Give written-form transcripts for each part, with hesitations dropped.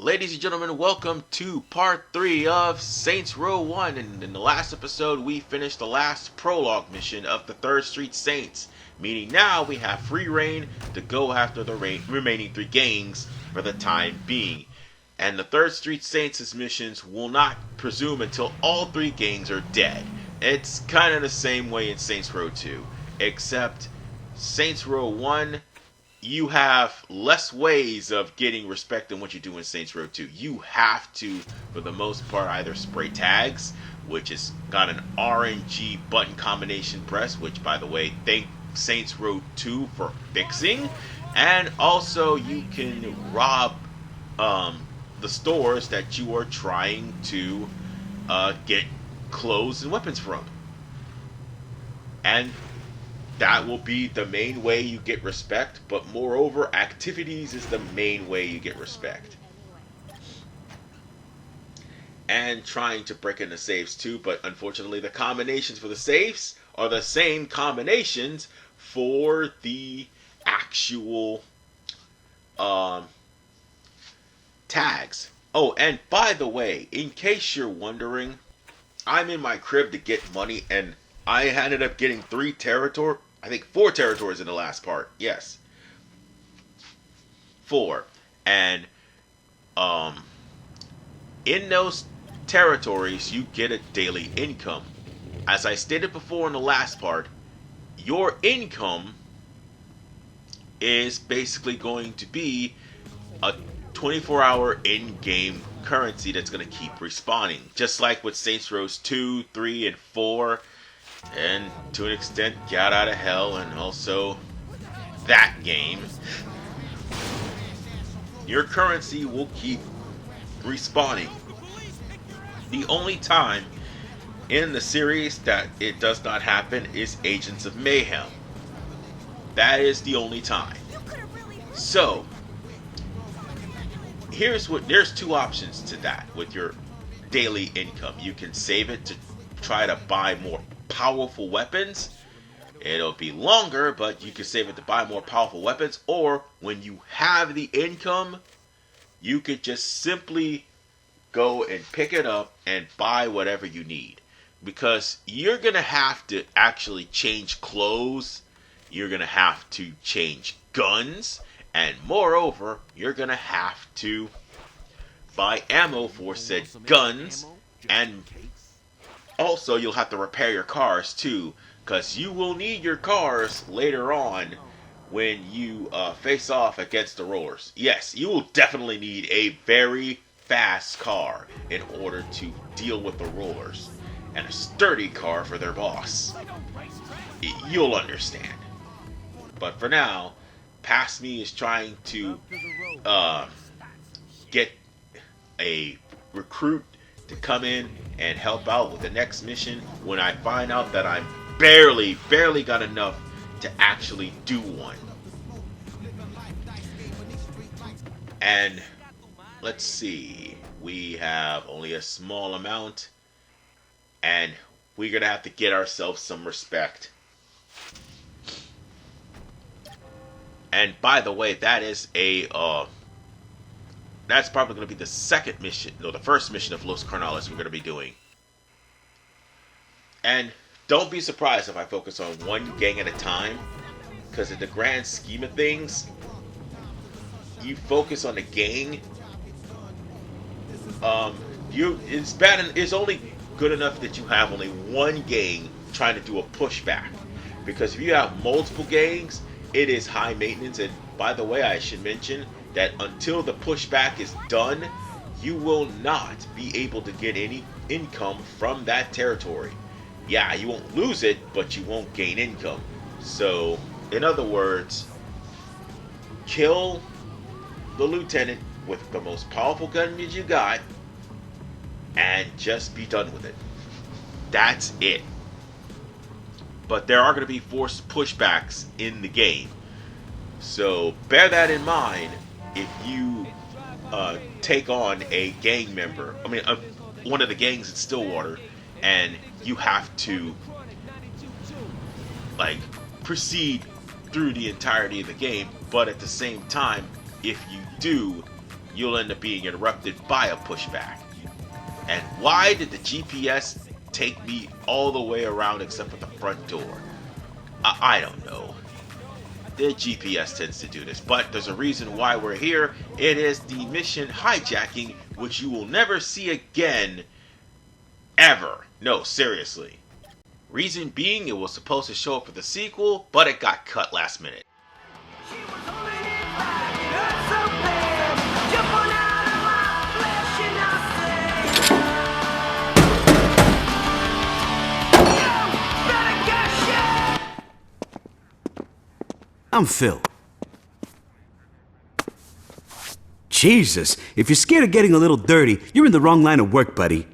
Ladies and gentlemen, welcome to part 3 of Saints Row 1. And in the last episode, we finished the last prologue mission of the 3rd Street Saints. Meaning now we have free reign to go after the remaining 3 gangs for the time being. And the 3rd Street Saints' missions will not presume until all 3 gangs are dead. It's kind of the same way in Saints Row 2. Except Saints Row 1, you have less ways of getting respect than what you do in Saints Row 2. You have to, for the most part, either spray tags, which has got an RNG button combination press, which, by the way, thank Saints Row 2 for fixing. And also, you can rob the stores that you are trying to get clothes and weapons from. And that will be the main way you get respect, but moreover, activities is the main way you get respect. And trying to break into safes too, but unfortunately the combinations for the safes are the same combinations for the actual tags. Oh, and by the way, in case you're wondering, I'm in my crib to get money, and I ended up getting 4 territories in the last part. Yes. 4. And, in those territories, you get a daily income. As I stated before in the last part, your income is basically going to be a 24-hour in-game currency that's going to keep respawning. Just like with Saints Row 2, 3, and 4. And to an extent, Got Out of Hell, and also that game. Your currency will keep respawning. The only time in the series that it does not happen is Agents of Mayhem. That is the only time. So, there's 2 options to that with your daily income. You can save it to try to buy more powerful weapons. It'll be longer, but you can save it to buy more powerful weapons. Or when you have the income, you could just simply go and pick it up and buy whatever you need. Because you're going to have to actually change clothes. You're going to have to change guns. And moreover, you're going to have to buy ammo for said guns. And also, you'll have to repair your cars too, because you will need your cars later on when you face off against the rollers. Yes, you will definitely need a very fast car in order to deal with the rollers, and a sturdy car for their boss. You'll understand. But for now, Past Me is trying to get a recruit to come in and help out with the next mission when I find out that I'm barely got enough to actually do one. And let's see, we have only a small amount, and we're gonna have to get ourselves some respect. And by the way, that is that's probably going to be the second mission, no, the first mission of Los Carnales we're going to be doing. And don't be surprised if I focus on one gang at a time, because in the grand scheme of things, you focus on the gang, it's only good enough that you have only one gang trying to do a pushback. Because if you have multiple gangs, it is high maintenance. And by the way, I should mention that until the pushback is done, you will not be able to get any income from that territory. Yeah, you won't lose it, but you won't gain income. So, in other words, kill the lieutenant with the most powerful gun that you got, and just be done with it. That's it. But there are going to be forced pushbacks in the game. So, bear that in mind if you take on a gang member, one of the gangs in Stillwater, and you have to proceed through the entirety of the game. But at the same time, if you do you'll end up being interrupted by a pushback. And why did the GPS take me all the way around except for the front door? I don't know. The GPS tends to do this, but there's a reason why we're here. It is the mission Hijacking, which you will never see again, ever. No, seriously. Reason being, it was supposed to show up for the sequel, but it got cut last minute. I'm Phil. Jesus, if you're scared of getting a little dirty, you're in the wrong line of work, buddy.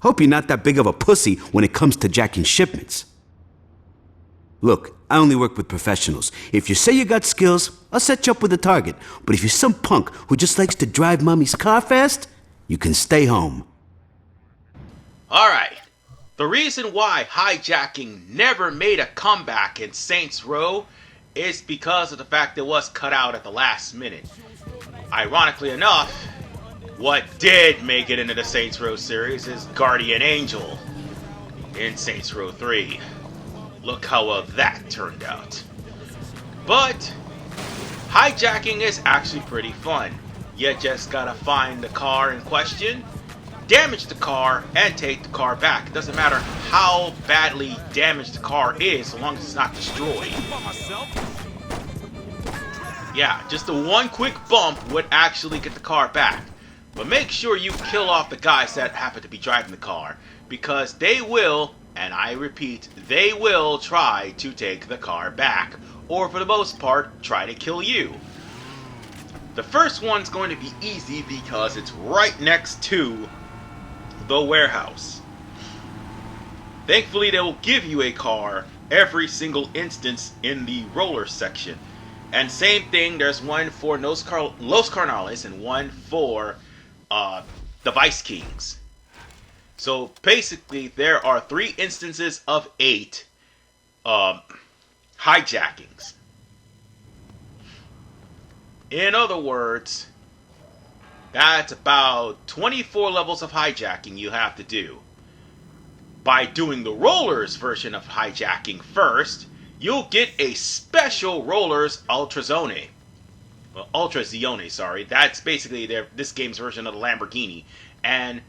Hope you're not that big of a pussy when it comes to jacking shipments. Look, I only work with professionals. If you say you got skills, I'll set you up with a target. But if you're some punk who just likes to drive mommy's car fast, you can stay home. Alright, the reason why Hijacking never made a comeback in Saints Row is because of the fact it was cut out at the last minute. Ironically enough, what did make it into the Saints Row series is Guardian Angel in Saints Row 3. Look how well that turned out. But Hijacking is actually pretty fun. You just gotta find the car in question, damage the car, and take the car back. It doesn't matter how badly damaged the car is, so long as it's not destroyed. Yeah, just the one quick bump would actually get the car back. But make sure you kill off the guys that happen to be driving the car, because they will, and I repeat, they will try to take the car back, or for the most part, try to kill you. The first one's going to be easy because it's right next to the warehouse. Thankfully, they will give you a car every single instance in the roller section. And same thing, there's one for Los Carnales and one for the Vice Kings. So basically, there are 3 instances of 8 hijackings. In other words, that's about 24 levels of hijacking you have to do. By doing the Rollers version of hijacking first, you'll get a special Rollers Ultrazione. Well, Ultrazione, sorry. That's basically this game's version of the Lamborghini. And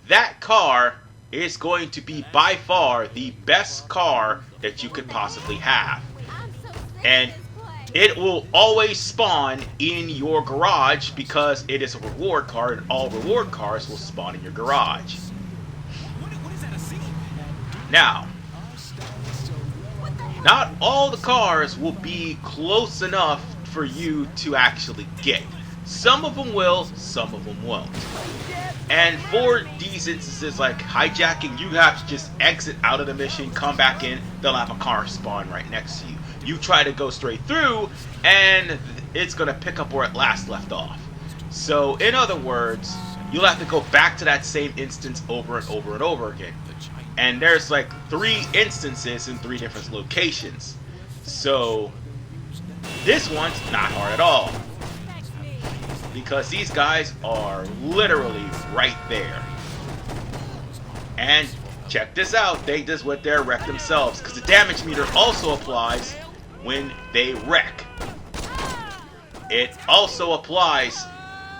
that car is going to be by far the best car that you could possibly have. And it will always spawn in your garage because it is a reward car, and all reward cars will spawn in your garage. Now, not all the cars will be close enough for you to actually get. Some of them will, some of them won't. And for these instances like hijacking, you have to just exit out of the mission, come back in, they'll have a car spawn right next to you. You try to go straight through, and it's going to pick up where it last left off. So, in other words, you'll have to go back to that same instance over and over and over again. And there's like 3 instances in 3 different locations. So, this one's not hard at all. Because these guys are literally right there. And check this out, they just went there and wrecked themselves. Because the damage meter also applies when they wreck. It also applies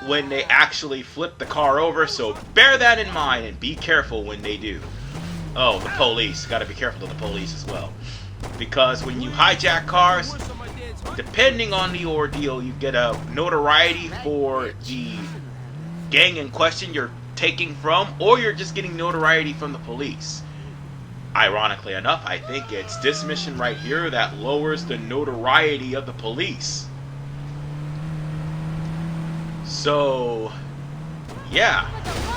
when they actually flip the car over, so bear that in mind and be careful when they do. Oh, the police. Gotta be careful of the police as well. Because when you hijack cars, depending on the ordeal, you get a notoriety for the gang in question you're taking from, or you're just getting notoriety from the police. Ironically enough, I think it's this mission right here that lowers the notoriety of the police. So, yeah.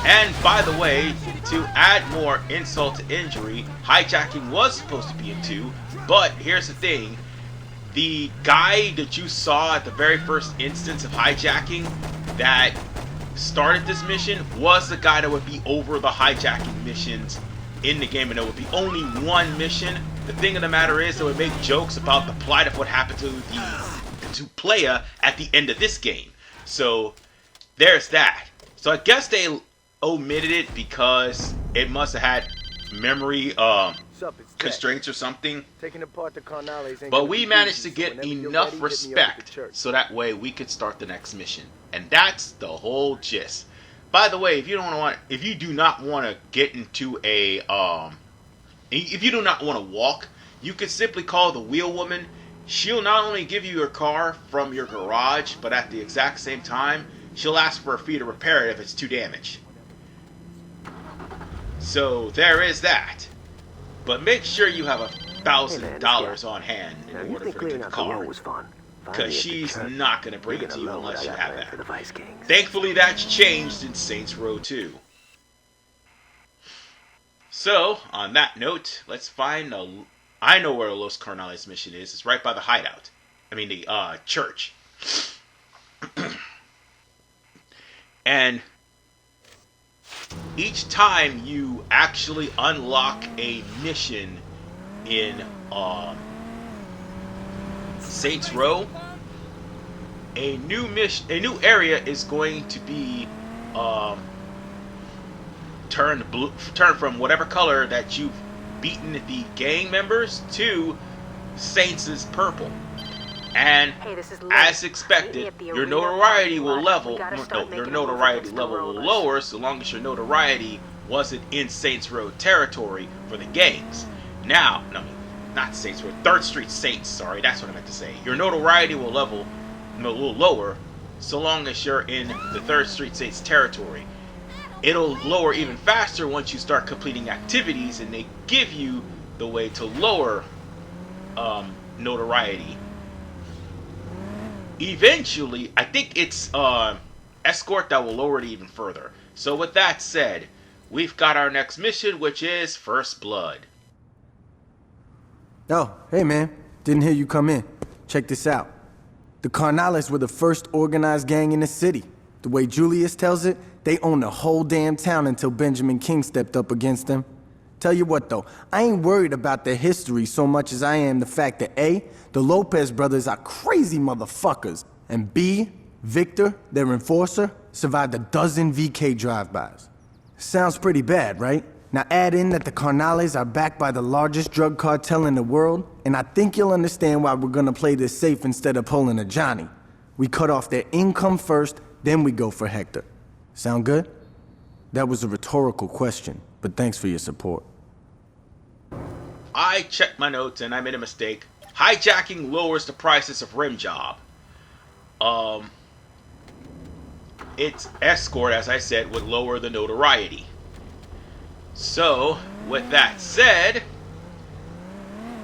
And by the way, to add more insult to injury, hijacking was supposed to be in 2, but here's the thing. The guy that you saw at the very first instance of hijacking that started this mission was the guy that would be over the hijacking missions in the game, and it would be only 1 mission. The thing of the matter is, they would make jokes about the plight of what happened to Playa at the end of this game. So there's that. So I guess they omitted it because it must have had memory constraints or something. Taking apart the Carnales ain't But gonna we be managed easy, to so get whenever you're enough ready, hit me up at the respect church. so that way we could start the next mission. And that's the whole gist. By the way, if you do not want to get into if you do not want to walk, you could simply call the wheel woman. She'll not only give you your car from your garage, but at the exact same time, she'll ask for a fee to repair it if it's too damaged. So there is that. But make sure you have $1,000 on hand in order for the car. Because she's not going to bring it to you unless you have that. Thankfully, that's changed in Saints Row 2. So, on that note, let's find I know where the Los Carnales mission is. It's right by the hideout. I mean, the church. And each time you actually unlock a mission in Saints Row, a new area is going to be turned from whatever color that you've beaten the gang members to Saints' purple. And as expected, your notoriety will lower so long as your notoriety wasn't in Saints Row territory for the gangs. Now, no, not Saints Row, 3rd Street Saints, sorry, that's what I meant to say. Your notoriety will lower so long as you're in the 3rd Street Saints territory. It'll lower even faster once you start completing activities and they give you the way to lower notoriety. Eventually, I think it's escort that will lower it even further. So with that said, we've got our next mission, which is First Blood. Oh, hey man, didn't hear you come in. Check this out. The Carnales were the first organized gang in the city. The way Julius tells it, they owned the whole damn town until Benjamin King stepped up against them. Tell you what though, I ain't worried about their history so much as I am the fact that A, the Lopez brothers are crazy motherfuckers, and B, Victor, their enforcer, survived a dozen VK drive-bys. Sounds pretty bad, right? Now add in that the Carnales are backed by the largest drug cartel in the world, and I think you'll understand why we're gonna play this safe instead of pulling a Johnny. We cut off their income first, then we go for Hector. Sound good? That was a rhetorical question, but thanks for your support. I checked my notes and I made a mistake. Hijacking lowers the prices of rim job. Its escort, as I said, would lower the notoriety. So, with that said,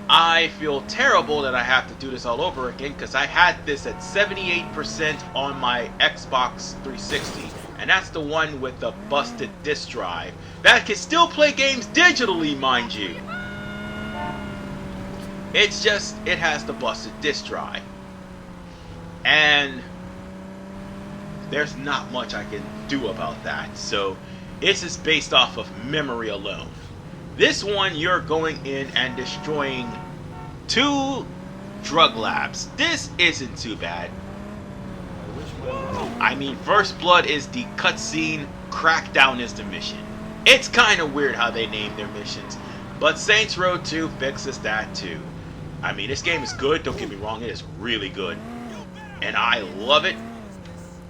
I feel terrible that I have to do this all over again because I had this at 78% on my Xbox 360. And that's the one with the busted disk drive that can still play games digitally, mind you. It's just, it has the busted disk drive. And there's not much I can do about that. So, it's just based off of memory alone. This one, you're going in and destroying 2 drug labs. This isn't too bad. I mean, First Blood is the cutscene, Crackdown is the mission. It's kind of weird how they name their missions, but Saints Row 2 fixes that too. I mean, this game is good, don't get me wrong, it is really good. And I love it.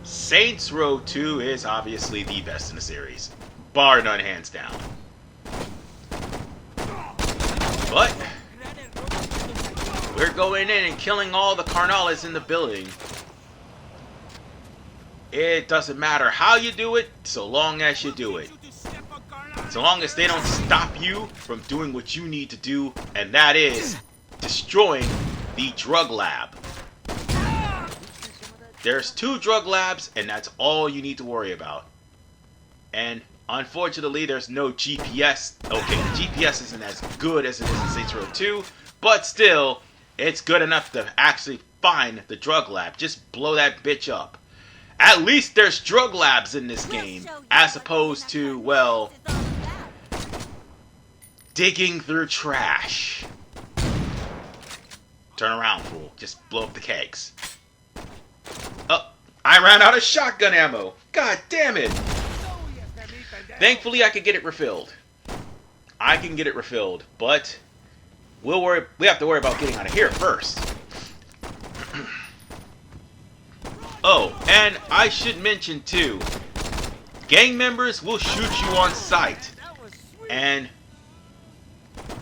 Saints Row 2 is obviously the best in the series. Bar none, hands down. But we're going in and killing all the Carnales in the building. It doesn't matter how you do it, so long as you do it. So long as they don't stop you from doing what you need to do, and that is destroying the drug lab. There's 2 drug labs, and that's all you need to worry about. And unfortunately, there's no GPS. Okay, the GPS isn't as good as it is in Saints Row 2, but still, it's good enough to actually find the drug lab. Just blow that bitch up. At least there's drug labs in this game, as opposed to, well, digging through trash. Turn around, fool. Just blow up the kegs. Oh, I ran out of shotgun ammo. God damn it. Thankfully, I could get it refilled. I can get it refilled, but we have to worry about getting out of here first. Oh, and I should mention too, gang members will shoot you on sight. And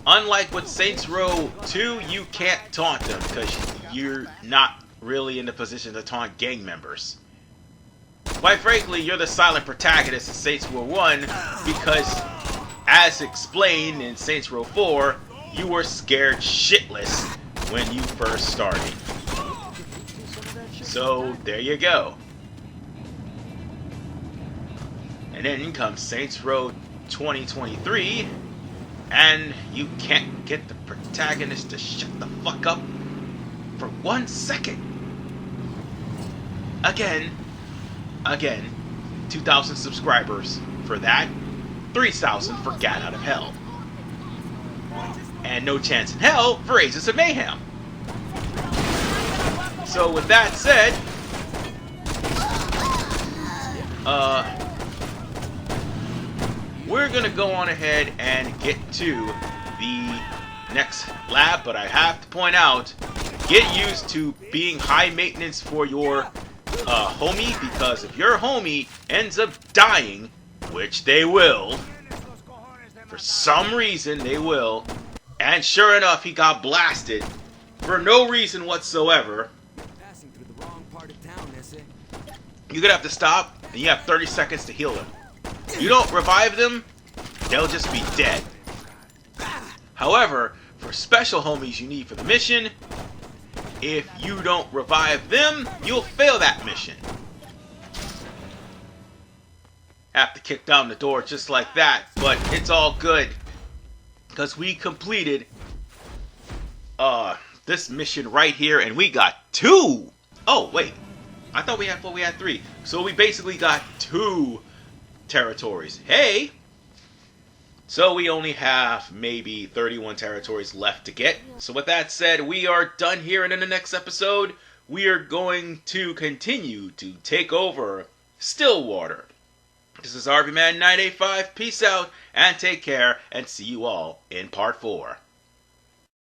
unlike with Saints Row 2, you can't taunt them because you're not really in the position to taunt gang members. Quite frankly, you're the silent protagonist in Saints Row 1 because, as explained in Saints Row 4, you were scared shitless when you first started. So, there you go. And then comes Saints Row 2023, and you can't get the protagonist to shut the fuck up for 1 second. Again, 2,000 subscribers for that, 3,000 for Gat Out of Hell. And no chance in hell for Agents of Mayhem. So with that said, we're gonna go on ahead and get to the next lab, but I have to point out, get used to being high maintenance for your homie, because if your homie ends up dying, which they will, for some reason they will, and sure enough he got blasted for no reason whatsoever, you're gonna have to stop and you have 30 seconds to heal them. You don't revive them, they'll just be dead. However, for special homies you need for the mission, if you don't revive them, you'll fail that mission. Have to kick down the door just like that, but it's all good, because we completed this mission right here, and we got 2. Oh wait, I thought we had 3. So we basically got 2 territories. Hey, so we only have maybe 31 territories left to get. So with that said, we are done here, and in the next episode we are going to continue to take over Stillwater. This is RVMan985. Peace out and take care, and see you all in part 4.